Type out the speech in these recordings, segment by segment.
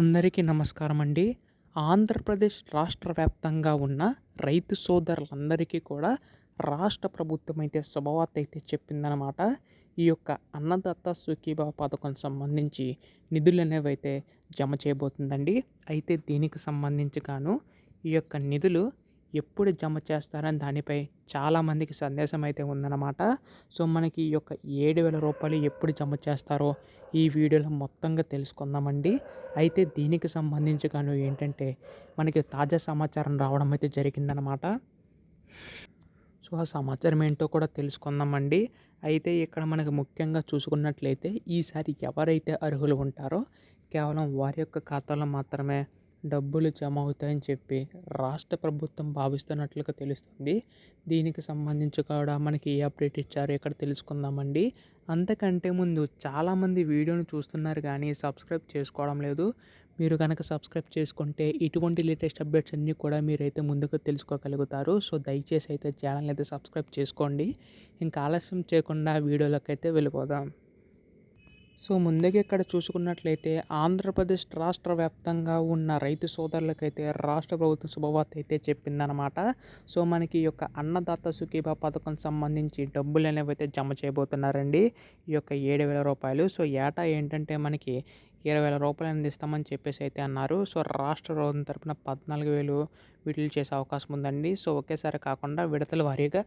అందరికీ నమస్కారం అండి. ఆంధ్రప్రదేశ్ రాష్ట్ర వ్యాప్తంగా ఉన్న రైతు సోదరులందరికీ కూడా రాష్ట్ర ప్రభుత్వం అయితే శుభవార్త అయితే చెప్పిందనమాట. ఈ యొక్క అన్నదాత సుఖీభవ పథకం సంబంధించి నిధులనేవి అయితే జమ చేయబోతుందండి. అయితే దీనికి సంబంధించి గాను ఈ యొక్క నిధులు ఎప్పుడు జమ చేస్తారని దానిపై చాలామందికి సందేశం అయితే ఉందన్నమాట. సో మనకి ఈ యొక్క రూ. 7,000 ఎప్పుడు జమ చేస్తారో ఈ వీడియోలో మొత్తంగా తెలుసుకుందామండి. అయితే దీనికి సంబంధించి గాను ఏంటంటే మనకి తాజా సమాచారం రావడం అయితే జరిగిందనమాట. సో ఆ సమాచారం ఏంటో కూడా తెలుసుకుందామండి. అయితే ఇక్కడ మనకు ముఖ్యంగా చూసుకున్నట్లయితే ఈసారి ఎవరైతే అర్హులు ఉంటారో కేవలం వారి యొక్క ఖాతాలో మాత్రమే డబ్బులు జమ అవుతాయని చెప్పి రాష్ట్ర ప్రభుత్వం భావిస్తున్నట్లుగా తెలుస్తుంది. దీనికి సంబంధించి కూడా మనకి ఏ అప్డేట్ ఇచ్చారో ఇక్కడ తెలుసుకుందామండి. అంతకంటే ముందు చాలామంది వీడియోని చూస్తున్నారు కానీ సబ్స్క్రైబ్ చేసుకోవడం లేదు. మీరు కనుక సబ్స్క్రైబ్ చేసుకుంటే ఇటువంటి లేటెస్ట్ అప్డేట్స్ అన్నీ కూడా మీరైతే ముందుగా తెలుసుకోగలుగుతారు. సో దయచేసి అయితే ఛానల్ అయితే సబ్స్క్రైబ్ చేసుకోండి. ఇంకా ఆలస్యం చేయకుండా వీడియోలోకి అయితే వెళ్ళిపోదాం. సో ముందుగా ఇక్కడ చూసుకున్నట్లయితే ఆంధ్రప్రదేశ్ రాష్ట్ర వ్యాప్తంగా ఉన్న రైతు సోదరులకైతే రాష్ట్ర ప్రభుత్వం శుభవార్త అయితే చెప్పిందనమాట. సో మనకి ఈ యొక్క అన్నదాత సుఖీభవ పథకం సంబంధించి డబ్బులు అనేవి అయితే జమ చేయబోతున్నారండి. ఈ యొక్క రూ. 7,000. సో ఏటా ఏంటంటే మనకి రూ. 20,000 అనేది ఇస్తామని చెప్పేసి అయితే అన్నారు. సో రాష్ట్ర ప్రభుత్వం తరపున 14,000 విడుదల చేసే అవకాశం ఉందండి. సో ఒకేసారి కాకుండా విడతల వారీగా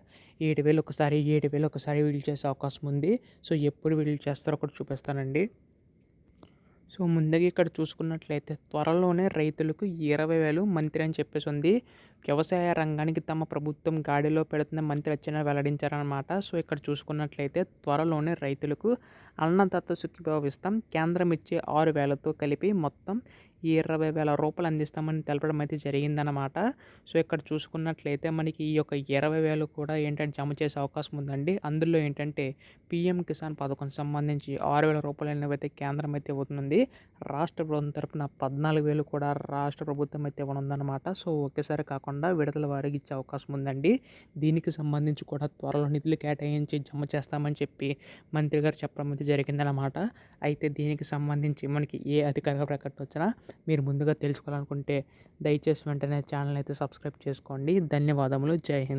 7,000 ఒకసారి 7,000 ఒకసారి విడుదల చేసే అవకాశం ఉంది. సో ఎప్పుడు విడుదల చేస్తారో కూడా చూపిస్తానండి. సో ముందుగా ఇక్కడ చూసుకున్నట్లయితే త్వరలోనే రైతులకు 20,000 మంత్రి అని చెప్పేసి ఉంది. వ్యవసాయ రంగానికి తమ ప్రభుత్వం గాడిలో పెడుతున్న మంత్రి అచ్చెన్నాయుడు వెల్లడించారనమాట. సో ఇక్కడ చూసుకున్నట్లయితే త్వరలోనే రైతులకు అన్నదాత సుఖీభవ ఇస్తాం. కేంద్రం ఇచ్చే 6,000తో కలిపి మొత్తం 20,000 అందిస్తామని తెలపడం అయితే జరిగిందనమాట. సో ఇక్కడ చూసుకున్నట్లయితే మనకి ఈ యొక్క 20,000 కూడా ఏంటంటే జమ చేసే అవకాశం ఉందండి. అందులో ఏంటంటే పీఎం కిసాన్ పథకం సంబంధించి 6,000 అనేవి అయితే కేంద్రం అయితే ఇవ్వనుంది. రాష్ట్ర ప్రభుత్వం తరపున 14,000 కూడా రాష్ట్ర ప్రభుత్వం అయితే ఇవ్వనుందనమాట. సో ఒకేసారి కాకుండా విడతల వారీగా ఇచ్చే అవకాశం ఉందండి. దీనికి సంబంధించి కూడా త్వరలో నిధులు కేటాయించి జమ చేస్తామని చెప్పి మంత్రి గారు చెప్పడం అయితే జరిగిందనమాట. అయితే దీనికి సంబంధించి మనకి ఏ అధికారిక ప్రకటన వచ్చినా మీరు ముందుగా తెలుసుకోవాలనుకుంటే దయచేసి వెంటనే ఛానల్ అయితే సబ్స్క్రైబ్ చేసుకోండి. ధన్యవాదములు. జై హింద్.